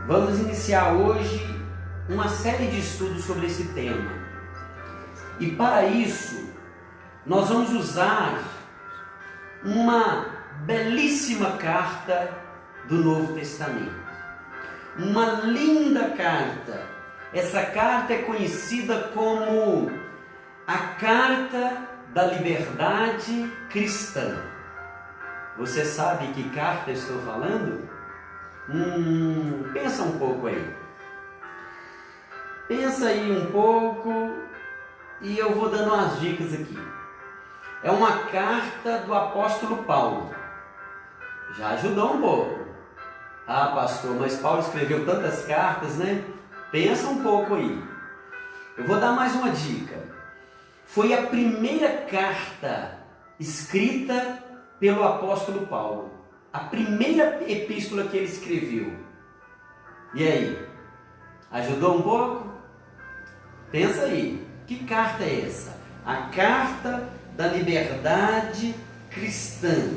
Vamos iniciar hoje uma série de estudos sobre esse tema. E para isso, nós vamos usar uma belíssima carta do Novo Testamento. Uma linda carta. Essa carta é conhecida como a Carta da Liberdade Cristã. Você sabe que carta eu estou falando? Pensa um pouco aí. Pensa aí um pouco e eu vou dando umas dicas aqui. É uma carta do apóstolo Paulo. Já ajudou um pouco. Ah, pastor, mas Paulo escreveu tantas cartas, né? Pensa um pouco aí. Eu vou dar mais uma dica. Foi a primeira carta escrita pelo apóstolo Paulo. A primeira epístola que ele escreveu. E aí? Ajudou um pouco? Pensa aí. Que carta é essa? A Carta da Liberdade Cristã.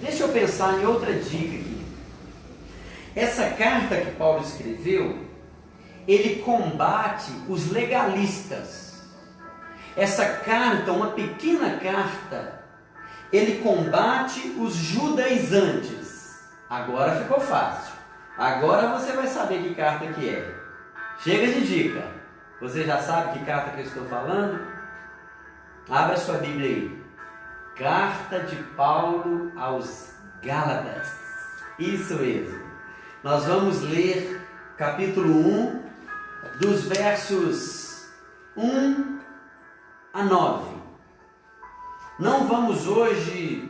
Deixa eu pensar em outra dica aqui. Essa carta que Paulo escreveu, ele combate os legalistas. Essa carta, uma pequena carta, ele combate os judaizantes. Agora ficou fácil. Agora você vai saber que carta que é. Chega de dica. Você já sabe que carta que eu estou falando? Abra sua Bíblia aí. Carta de Paulo aos Gálatas. Isso mesmo. Nós vamos ler capítulo 1, dos versos 1 a 9. Não vamos hoje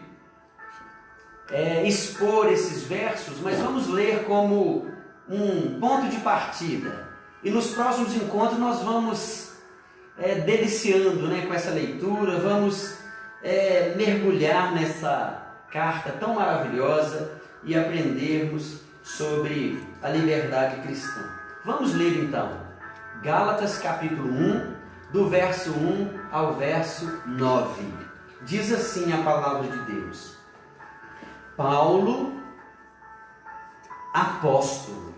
expor esses versos, mas vamos ler como um ponto de partida. E nos próximos encontros nós vamos deliciando, com essa leitura, vamos mergulhar nessa carta tão maravilhosa e aprendermos sobre a liberdade cristã. Vamos ler então, Gálatas capítulo 1, do verso 1 ao verso 9. Diz assim a palavra de Deus: Paulo, apóstolo,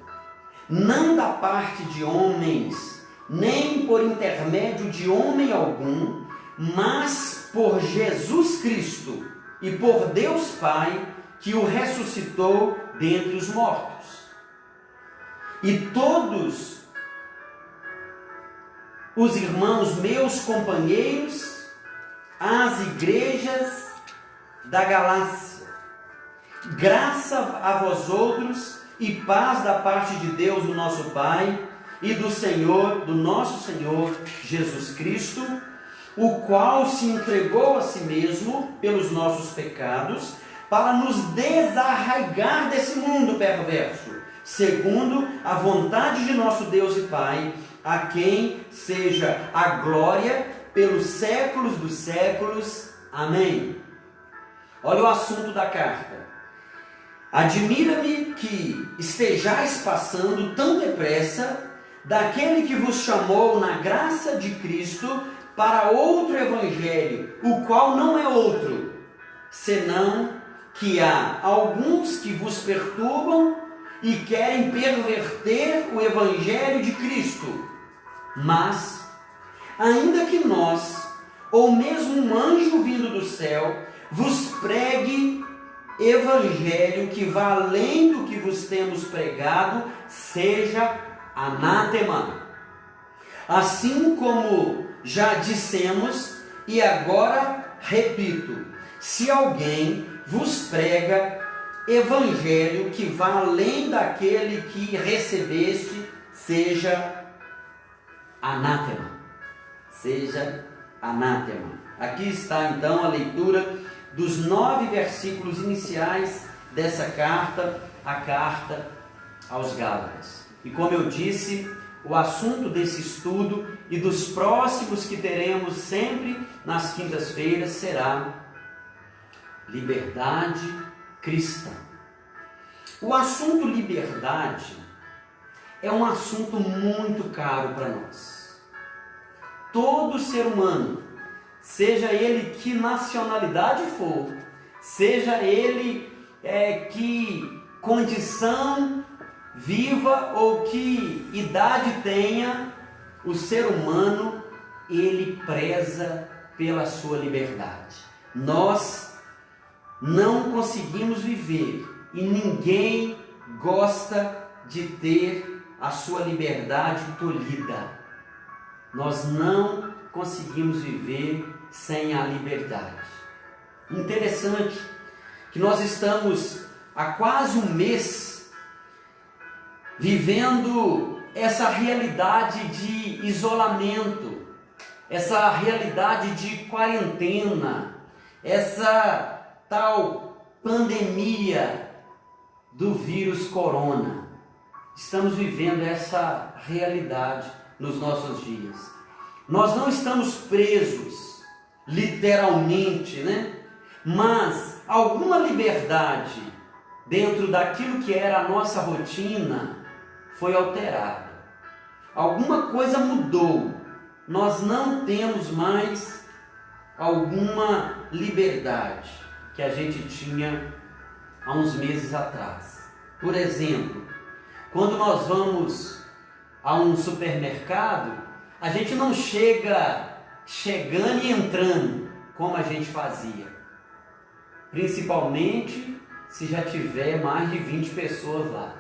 não da parte de homens, nem por intermédio de homem algum, mas por Jesus Cristo e por Deus Pai, que o ressuscitou dentre os mortos. E todos os irmãos meus companheiros, as igrejas da Galácia, graça a vós outros e paz da parte de Deus, o nosso Pai, e do nosso Senhor Jesus Cristo, o qual se entregou a si mesmo pelos nossos pecados, para nos desarraigar desse mundo perverso, segundo a vontade de nosso Deus e Pai, a quem seja a glória pelos séculos dos séculos. Amém. Olha o assunto da carta. Admira-me que estejais passando tão depressa daquele que vos chamou na graça de Cristo para outro evangelho, o qual não é outro, senão que há alguns que vos perturbam e querem perverter o evangelho de Cristo. Mas, ainda que nós, ou mesmo um anjo vindo do céu, vos pregue evangelho que vá além do que vos temos pregado, seja anátema. Assim como já dissemos, e agora repito, se alguém vos prega evangelho que vá além daquele que recebeste, seja anátema. Seja anátema. Aqui está então a leitura dos 9 versículos iniciais dessa carta, a carta aos Gálatas. E como eu disse, o assunto desse estudo e dos próximos que teremos sempre nas quintas-feiras será liberdade cristã. O assunto liberdade é um assunto muito caro para nós. Todo ser humano, seja ele que nacionalidade for, seja ele que condição viva ou que idade tenha, o ser humano, ele preza pela sua liberdade. Nós não conseguimos viver e ninguém gosta de ter a sua liberdade tolhida. Nós não conseguimos viver sem a liberdade. Interessante que nós estamos há quase um mês vivendo essa realidade de isolamento, essa realidade de quarentena, essa tal pandemia do vírus corona. Estamos vivendo essa realidade nos nossos dias. Nós não estamos presos, literalmente, né? Mas alguma liberdade dentro daquilo que era a nossa rotina foi alterada. Alguma coisa mudou. Nós não temos mais alguma liberdade que a gente tinha há uns meses atrás. Por exemplo, quando nós vamos a um supermercado, a gente não chega chegando e entrando como a gente fazia. Principalmente se já tiver mais de 20 pessoas lá.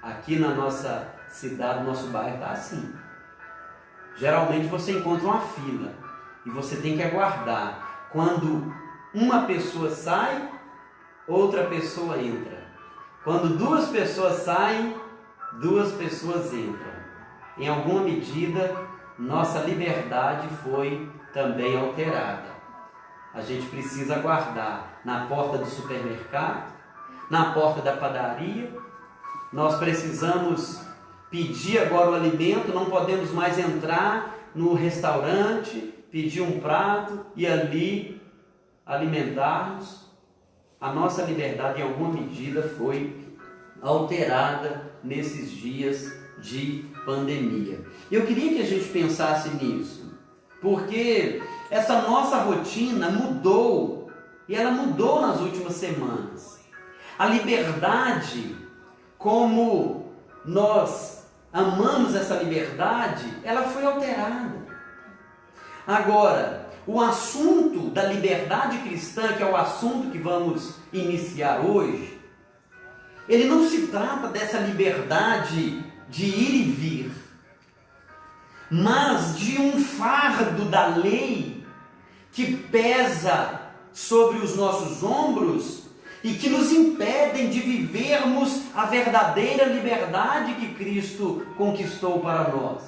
Aqui na nossa cidade, no nosso bairro, está assim. Geralmente você encontra uma fila e você tem que aguardar. Quando uma pessoa sai, outra pessoa entra. Quando duas pessoas saem, duas pessoas entram. Em alguma medida, nossa liberdade foi também alterada. A gente precisa aguardar na porta do supermercado, na porta da padaria. Nós precisamos pedir agora o alimento, não podemos mais entrar no restaurante, pedir um prato e ali alimentar-nos. A nossa liberdade, em alguma medida, foi alterada nesses dias de pandemia. Eu queria que a gente pensasse nisso, porque essa nossa rotina mudou, e ela mudou nas últimas semanas. A liberdade, como nós amamos essa liberdade, ela foi alterada. Agora, o assunto da liberdade cristã, que é o assunto que vamos iniciar hoje, ele não se trata dessa liberdade de ir e vir, mas de um fardo da lei que pesa sobre os nossos ombros e que nos impedem de vivermos a verdadeira liberdade que Cristo conquistou para nós.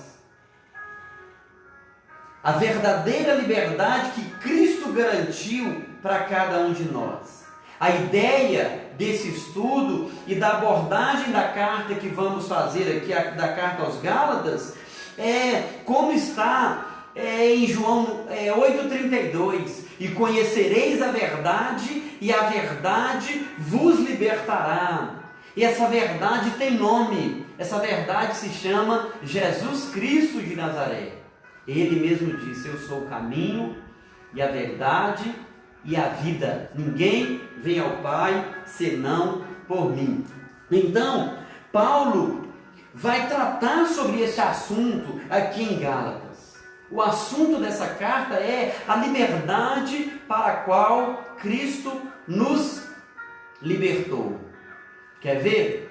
A verdadeira liberdade que Cristo garantiu para cada um de nós. A ideia desse estudo e da abordagem da carta que vamos fazer aqui, da carta aos Gálatas, é como está em João 8,32, e conhecereis a verdade, e a verdade vos libertará. E essa verdade tem nome, essa verdade se chama Jesus Cristo de Nazaré. Ele mesmo disse: eu sou o caminho e a verdade e a vida. Ninguém vem ao Pai senão por mim. Então, Paulo vai tratar sobre esse assunto aqui em Gálatas. O assunto dessa carta é a liberdade para a qual Cristo nos libertou. Quer ver?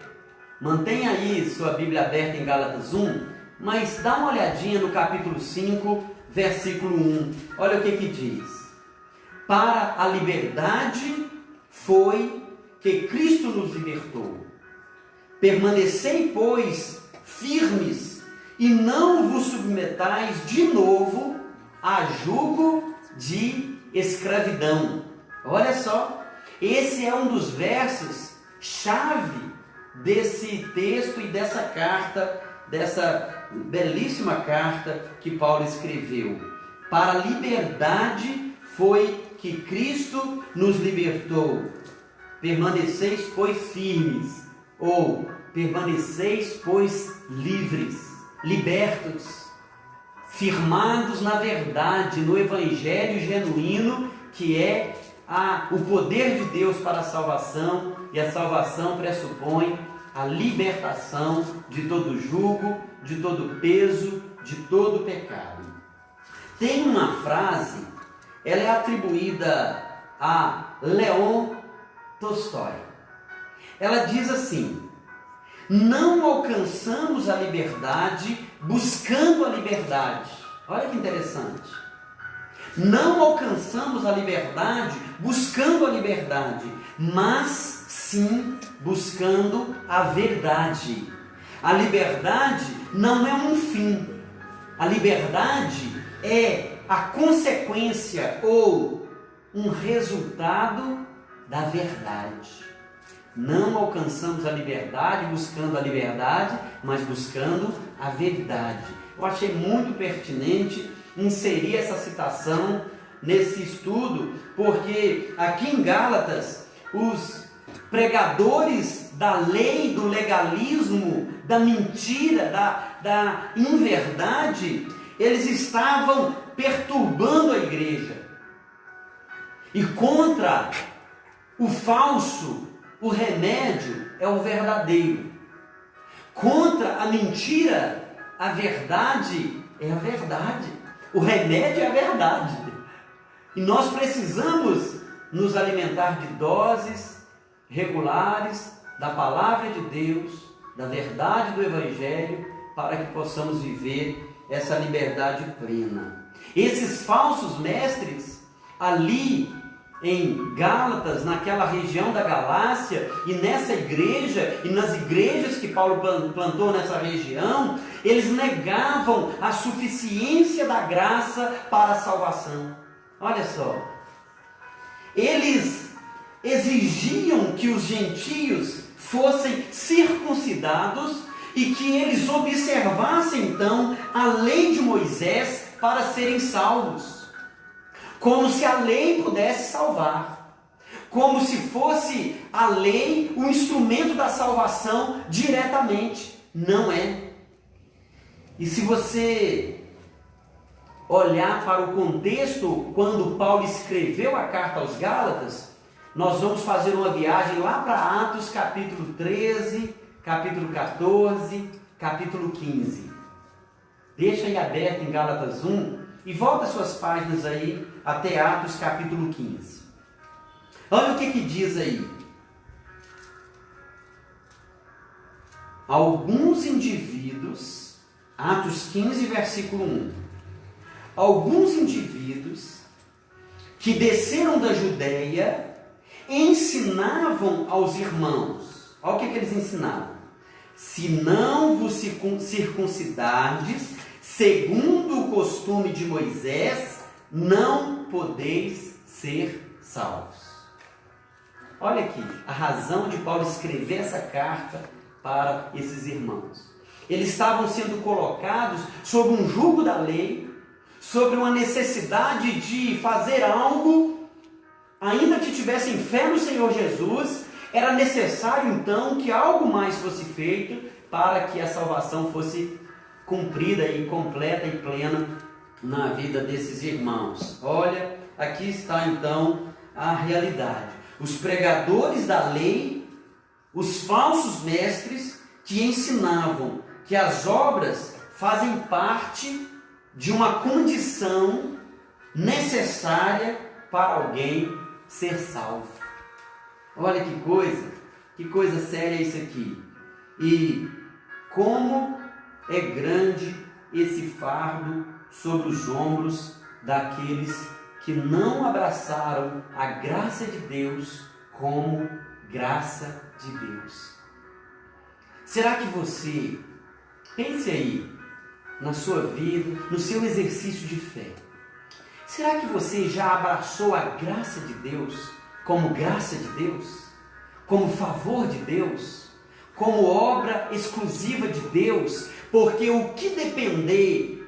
Mantenha aí sua Bíblia aberta em Gálatas 1, mas dá uma olhadinha no capítulo 5, versículo 1. Olha o que diz. Para a liberdade foi que Cristo nos libertou. Permanecei, pois, firmes, e não vos submetais de novo a jugo de escravidão. Olha só, esse é um dos versos chave desse texto e dessa carta, dessa belíssima carta que Paulo escreveu. Para a liberdade foi que Cristo nos libertou. Permaneceis, pois, firmes, ou permaneceis, pois, livres, libertos, firmados na verdade, no evangelho genuíno, que é o poder de Deus para a salvação, e a salvação pressupõe a libertação de todo jugo, de todo peso, de todo pecado. Tem uma frase, ela é atribuída a Leon Tolstói. Ela diz assim: não alcançamos a liberdade buscando a liberdade. Olha que interessante. Não alcançamos a liberdade buscando a liberdade, mas sim buscando a verdade. A liberdade não é um fim. A liberdade é a consequência ou um resultado da verdade. Não alcançamos a liberdade buscando a liberdade, mas buscando a verdade. Eu achei muito pertinente inserir essa citação nesse estudo, porque aqui em Gálatas, os pregadores da lei, do legalismo, da mentira, da inverdade, eles estavam perturbando a igreja. E contra o falso, o remédio é o verdadeiro. Contra a mentira, a verdade é a verdade. O remédio é a verdade. E nós precisamos nos alimentar de doses regulares da palavra de Deus, da verdade do Evangelho, para que possamos viver essa liberdade plena. Esses falsos mestres ali em Gálatas, naquela região da Galácia, e nessa igreja, e nas igrejas que Paulo plantou nessa região, eles negavam a suficiência da graça para a salvação. Olha só, eles exigiam que os gentios fossem circuncidados e que eles observassem então a lei de Moisés para serem salvos. Como se a lei pudesse salvar. Como se fosse a lei o instrumento da salvação diretamente. Não é. E se você olhar para o contexto, quando Paulo escreveu a carta aos Gálatas, nós vamos fazer uma viagem lá para Atos capítulo 13, capítulo 14, capítulo 15. Deixa aí aberto em Gálatas 1 e volta suas páginas aí até Atos capítulo 15. Olha o que diz aí. Alguns indivíduos, Atos 15, versículo 1. Alguns indivíduos que desceram da Judéia ensinavam aos irmãos. Olha o que eles ensinavam. Se não vos circuncidardes, segundo o costume de Moisés, não podeis ser salvos. Olha aqui, a razão de Paulo escrever essa carta para esses irmãos. Eles estavam sendo colocados sob um jugo da lei, sobre uma necessidade de fazer algo, ainda que tivessem fé no Senhor Jesus, era necessário então que algo mais fosse feito para que a salvação fosse cumprida e completa e plena na vida desses irmãos. Olha, aqui está então a realidade. Os pregadores da lei, os falsos mestres que ensinavam que as obras fazem parte de uma condição necessária para alguém ser salvo. Olha que coisa séria isso aqui. E como é grande esse fardo sobre os ombros daqueles que não abraçaram a graça de Deus como graça de Deus. Será que você, pense aí, na sua vida, no seu exercício de fé, será que você já abraçou a graça de Deus como graça de Deus? Como favor de Deus? Como obra exclusiva de Deus? Porque o que depender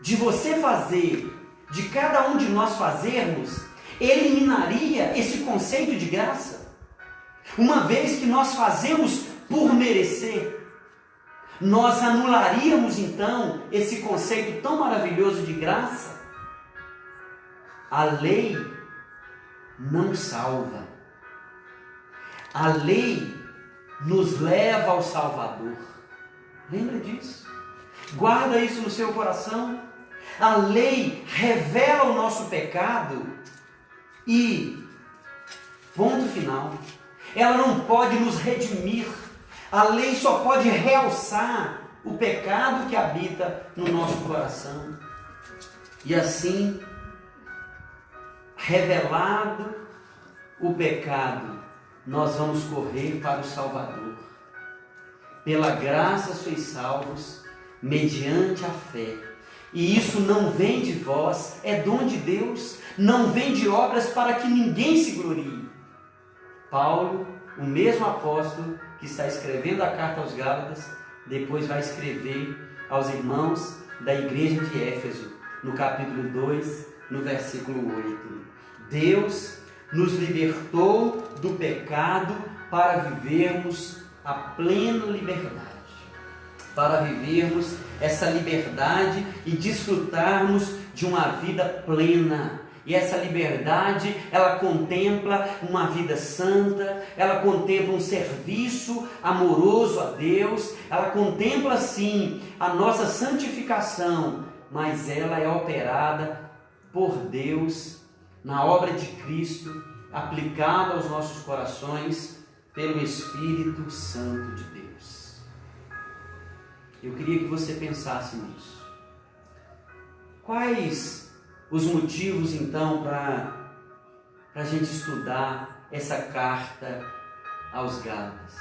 de você fazer, de cada um de nós fazermos, eliminaria esse conceito de graça. Uma vez que nós fazemos por merecer, nós anularíamos então esse conceito tão maravilhoso de graça. A lei não salva. A lei nos leva ao Salvador. Lembra disso? Guarda isso no seu coração. A lei revela o nosso pecado e, ponto final, ela não pode nos redimir. A lei só pode realçar o pecado que habita no nosso coração. E assim, revelado o pecado, nós vamos correr para o Salvador. Pela graça sois salvos, mediante a fé. E isso não vem de vós, é dom de Deus, não vem de obras para que ninguém se glorie. Paulo, o mesmo apóstolo que está escrevendo a carta aos Gálatas, depois vai escrever aos irmãos da igreja de Éfeso, no capítulo 2, no versículo 8. Deus nos libertou do pecado para vivermos a plena liberdade. Para vivermos essa liberdade e desfrutarmos de uma vida plena. E essa liberdade, ela contempla uma vida santa, ela contempla um serviço amoroso a Deus, ela contempla sim a nossa santificação, mas ela é operada por Deus na obra de Cristo, aplicada aos nossos corações pelo Espírito Santo de Deus. Eu queria que você pensasse nisso. Quais os motivos, então, para a gente estudar essa carta aos Gálatas?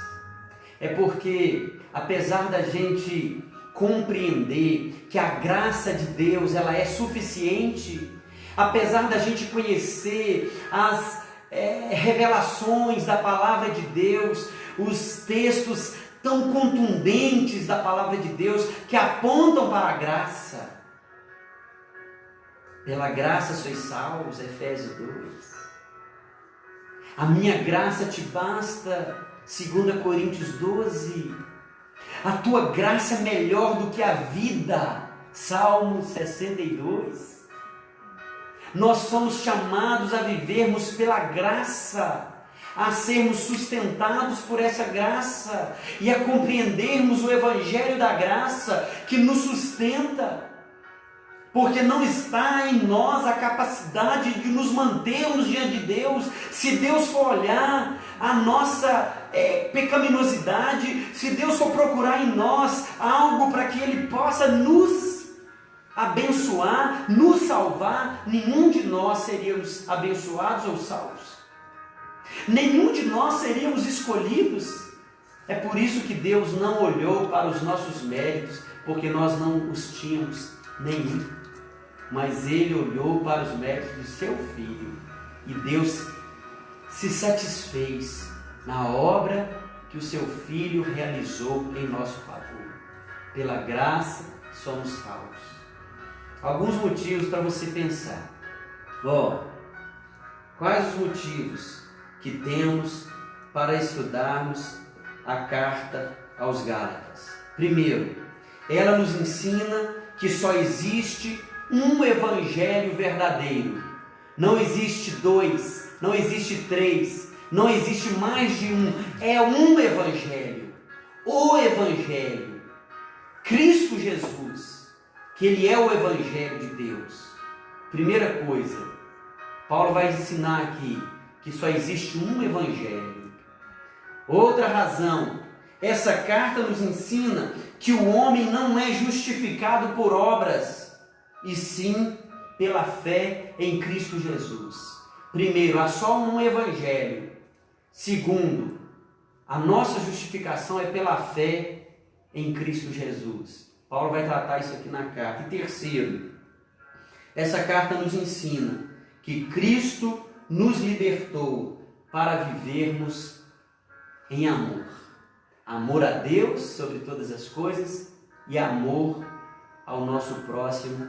É porque, apesar da gente compreender que a graça de Deus ela é suficiente, apesar da gente conhecer as revelações da palavra de Deus, os textos tão contundentes da palavra de Deus que apontam para a graça. Pela graça sois salvos, Efésios 2. A minha graça te basta, 2 Coríntios 12. A tua graça é melhor do que a vida, Salmo 62. Nós somos chamados a vivermos pela graça, a sermos sustentados por essa graça e a compreendermos o Evangelho da graça que nos sustenta, porque não está em nós a capacidade de nos mantermos diante de Deus. Se Deus for olhar a nossa pecaminosidade, se Deus for procurar em nós algo para que Ele possa nos abençoar, nos salvar, nenhum de nós seríamos abençoados ou salvos. Nenhum de nós seríamos escolhidos. É por isso que Deus não olhou para os nossos méritos, porque nós não os tínhamos nenhum. Mas Ele olhou para os méritos do seu Filho. E Deus se satisfez na obra que o seu Filho realizou em nosso favor. Pela graça somos salvos. Alguns motivos para você pensar. Quais os motivos que temos para estudarmos a carta aos Gálatas? Primeiro, ela nos ensina que só existe um evangelho verdadeiro. Não existe dois, não existe três, não existe mais de um. É um evangelho. O evangelho. Cristo Jesus, que Ele é o evangelho de Deus. Primeira coisa, Paulo vai ensinar aqui que só existe um evangelho. Outra razão, essa carta nos ensina que o homem não é justificado por obras, e sim pela fé em Cristo Jesus. Primeiro, há só um evangelho. Segundo, a nossa justificação é pela fé em Cristo Jesus. Paulo vai tratar isso aqui na carta. E terceiro, essa carta nos ensina que Cristo nos libertou para vivermos em amor. Amor a Deus sobre todas as coisas e amor ao nosso próximo,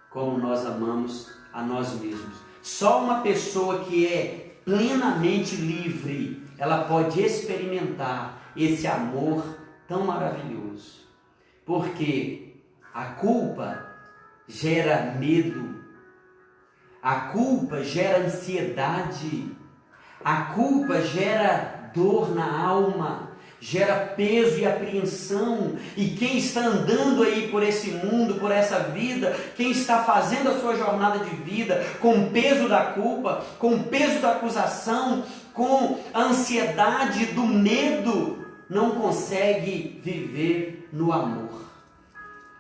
como nós amamos a nós mesmos. Só uma pessoa que é plenamente livre, ela pode experimentar esse amor tão maravilhoso. Porque a culpa gera medo, a culpa gera ansiedade, a culpa gera dor na alma, gera peso e apreensão, e quem está andando aí por esse mundo, por essa vida, quem está fazendo a sua jornada de vida com o peso da culpa, com o peso da acusação, com a ansiedade do medo, não consegue viver no amor.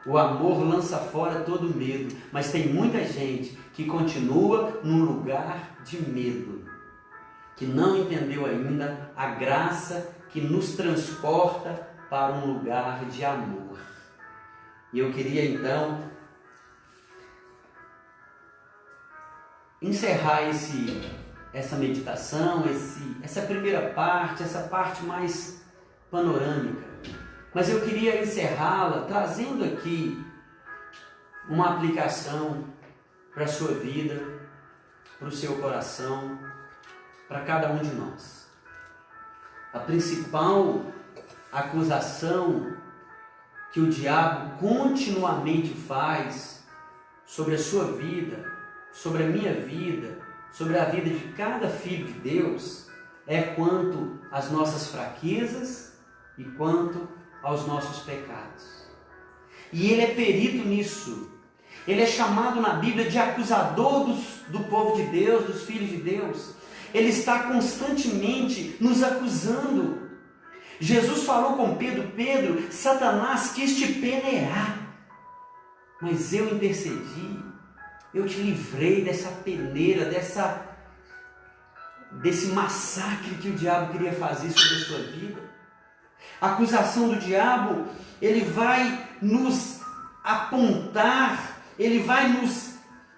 O amor lança fora todo medo, mas tem muita gente que continua num lugar de medo, que não entendeu ainda a graça que nos transporta para um lugar de amor. E eu queria então encerrar essa meditação, essa primeira parte, essa parte mais panorâmica. Mas eu queria encerrá-la trazendo aqui uma aplicação para a sua vida, para o seu coração, para cada um de nós. A principal acusação que o diabo continuamente faz sobre a sua vida, sobre a minha vida, sobre a vida de cada filho de Deus, é quanto às nossas fraquezas e quanto aos nossos pecados. E ele é perito nisso. Ele é chamado na Bíblia de acusador do povo de Deus, dos filhos de Deus. Ele está constantemente nos acusando. Jesus falou com Pedro: Pedro, Satanás quis te peneirar, mas eu intercedi, eu te livrei dessa peneira, desse massacre que o diabo queria fazer sobre a sua vida. A acusação do diabo, ele vai nos apontar, ele vai nos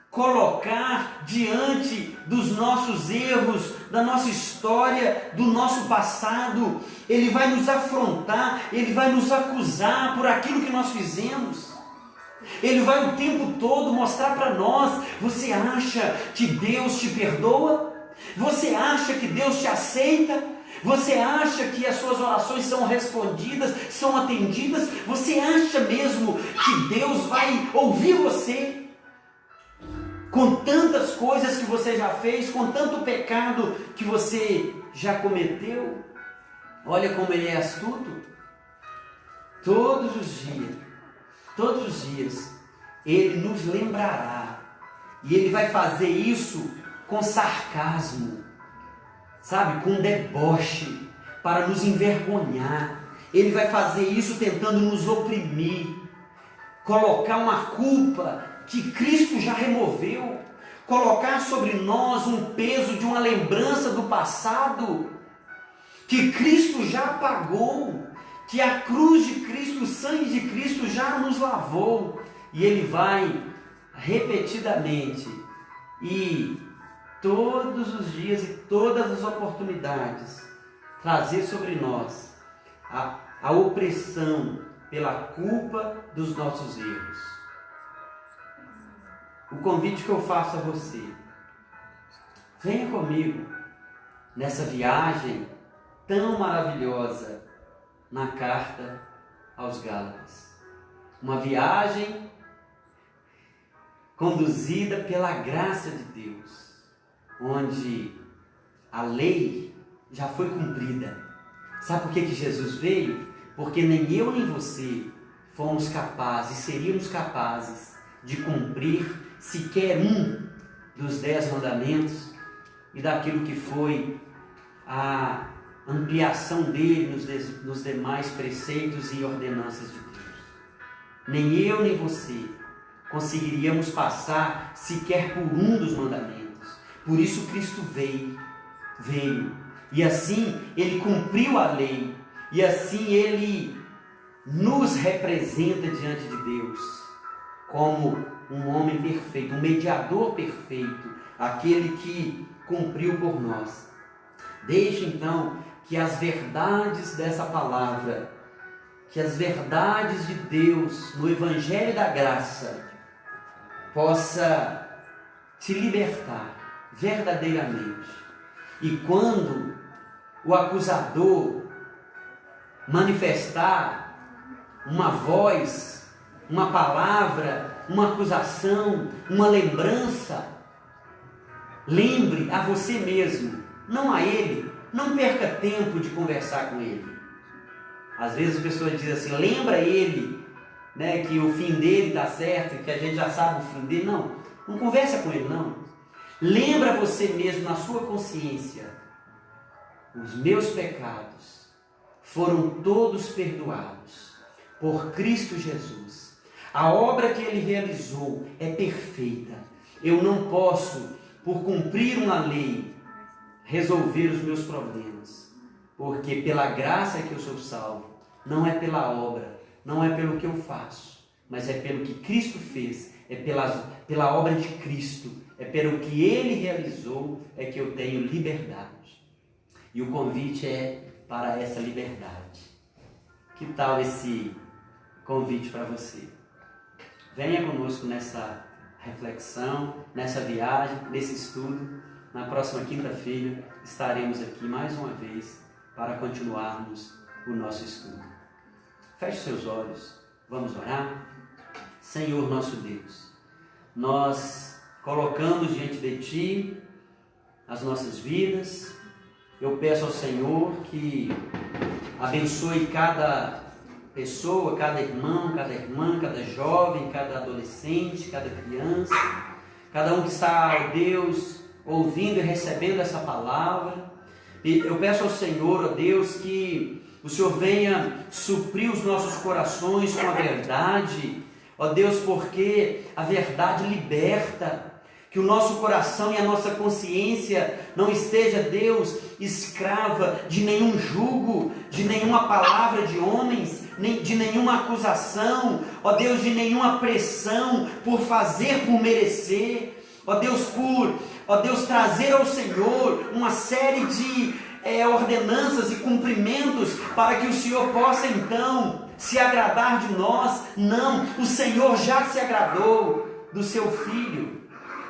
colocar diante dos nossos erros, da nossa história, do nosso passado. Ele vai nos afrontar, ele vai nos acusar por aquilo que nós fizemos. Ele vai o tempo todo mostrar para nós: você acha que Deus te perdoa? Você acha que Deus te aceita? Você acha que as suas orações são respondidas, são atendidas? Você acha mesmo que Deus vai ouvir você? Com tantas coisas que você já fez, com tanto pecado que você já cometeu? Olha como ele é astuto. Todos os dias, ele nos lembrará. E ele vai fazer isso com sarcasmo, sabe, com deboche, para nos envergonhar. Ele vai fazer isso tentando nos oprimir, colocar uma culpa que Cristo já removeu, colocar sobre nós um peso de uma lembrança do passado, que Cristo já pagou, que a cruz de Cristo, o sangue de Cristo já nos lavou. E ele vai repetidamente e todos os dias e todas as oportunidades trazer sobre nós a opressão pela culpa dos nossos erros. O convite que eu faço a você: venha comigo nessa viagem tão maravilhosa na carta aos Gálatas. Uma viagem conduzida pela graça de Deus, onde a lei já foi cumprida. Sabe por que Jesus veio? Porque nem eu nem você fomos capazes, seríamos capazes de cumprir sequer um dos 10 mandamentos e daquilo que foi a ampliação dele nos demais preceitos e ordenanças de Deus. Nem eu nem você conseguiríamos passar sequer por um dos mandamentos. Por isso Cristo veio, e assim Ele cumpriu a lei, e assim Ele nos representa diante de Deus, como um homem perfeito, um mediador perfeito, aquele que cumpriu por nós. Deixe então que as verdades dessa palavra, que as verdades de Deus no Evangelho da Graça, possa te libertar verdadeiramente. E quando o acusador manifestar uma voz, uma palavra, uma acusação, uma lembrança, lembre a você mesmo, não a ele. Não perca tempo de conversar com ele. Às vezes as pessoas dizem assim, lembra ele, né, que o fim dele está certo, que a gente já sabe o fim dele. Não conversa com ele, não. Lembra você mesmo na sua consciência, os meus pecados foram todos perdoados por Cristo Jesus. A obra que ele realizou é perfeita. Eu não posso, por cumprir uma lei, resolver os meus problemas, porque pela graça que eu sou salvo, não é pela obra, não é pelo que eu faço, mas é pelo que Cristo fez, é pela obra de Cristo, é pelo que Ele realizou, é que eu tenho liberdade. E o convite é para essa liberdade. Que tal esse convite para você? Venha conosco nessa reflexão, nessa viagem, nesse estudo. Na próxima quinta-feira estaremos aqui mais uma vez para continuarmos o nosso estudo. Feche seus olhos, vamos orar. Senhor nosso Deus, nós colocamos diante de Ti as nossas vidas. Eu peço ao Senhor que abençoe cada pessoa, cada irmão, cada irmã, cada jovem, cada adolescente, cada criança, cada um que está, ó Deus, ouvindo e recebendo essa palavra. E eu peço ao Senhor, ó Deus, que o Senhor venha suprir os nossos corações com a verdade, ó Deus, porque a verdade liberta. Que o nosso coração e a nossa consciência não esteja, Deus, escrava de nenhum jugo, de nenhuma palavra de homens, nem de nenhuma acusação, ó Deus, de nenhuma pressão por fazer, por merecer, ó Deus, trazer ao Senhor uma série de ordenanças e cumprimentos para que o Senhor possa então se agradar de nós. Não, o Senhor já se agradou do seu Filho.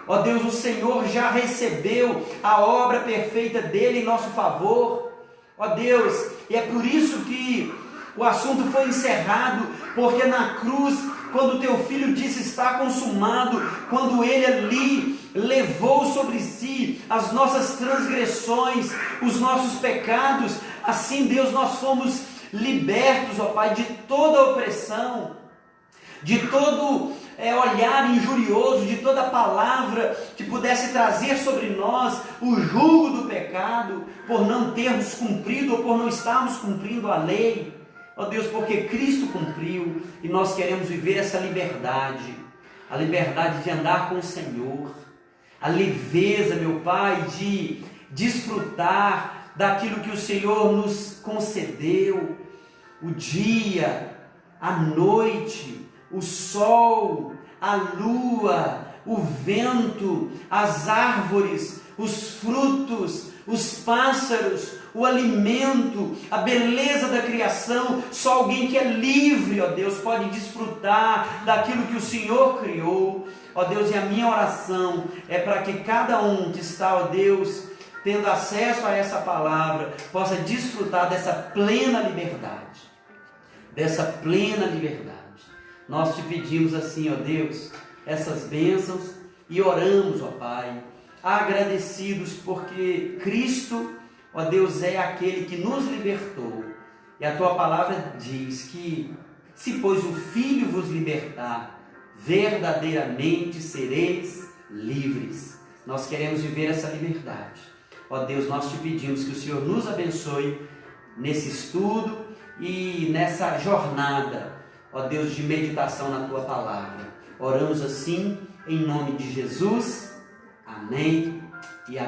Ó Deus, o Senhor já recebeu a obra perfeita dele em nosso favor. Ó Deus, e é por isso que o assunto foi encerrado, porque na cruz, quando o teu Filho disse está consumado, quando ele ali levou sobre si as nossas transgressões, os nossos pecados, assim, Deus, nós fomos libertos, ó Pai, de toda opressão, de todo olhar injurioso, de toda palavra que pudesse trazer sobre nós o jugo do pecado, por não termos cumprido ou por não estarmos cumprindo a lei. Ó Deus, porque Cristo cumpriu e nós queremos viver essa liberdade, a liberdade de andar com o Senhor, a leveza, meu Pai, de desfrutar daquilo que o Senhor nos concedeu, o dia, a noite, o sol, a lua, o vento, as árvores, os frutos, os pássaros, o alimento, a beleza da criação. Só alguém que é livre, ó Deus, pode desfrutar daquilo que o Senhor criou. Ó Deus, e a minha oração é para que cada um que está, ó Deus, tendo acesso a essa palavra, possa desfrutar dessa plena liberdade. Dessa plena liberdade. Nós te pedimos assim, ó Deus, essas bênçãos e oramos, ó Pai, agradecidos porque Cristo, ó Deus, é aquele que nos libertou. E a tua palavra diz que se pois o Filho vos libertar, verdadeiramente sereis livres. Nós queremos viver essa liberdade. Ó Deus, nós te pedimos que o Senhor nos abençoe nesse estudo e nessa jornada, ó Deus, de meditação na tua palavra. Oramos assim, em nome de Jesus. Amém e amém.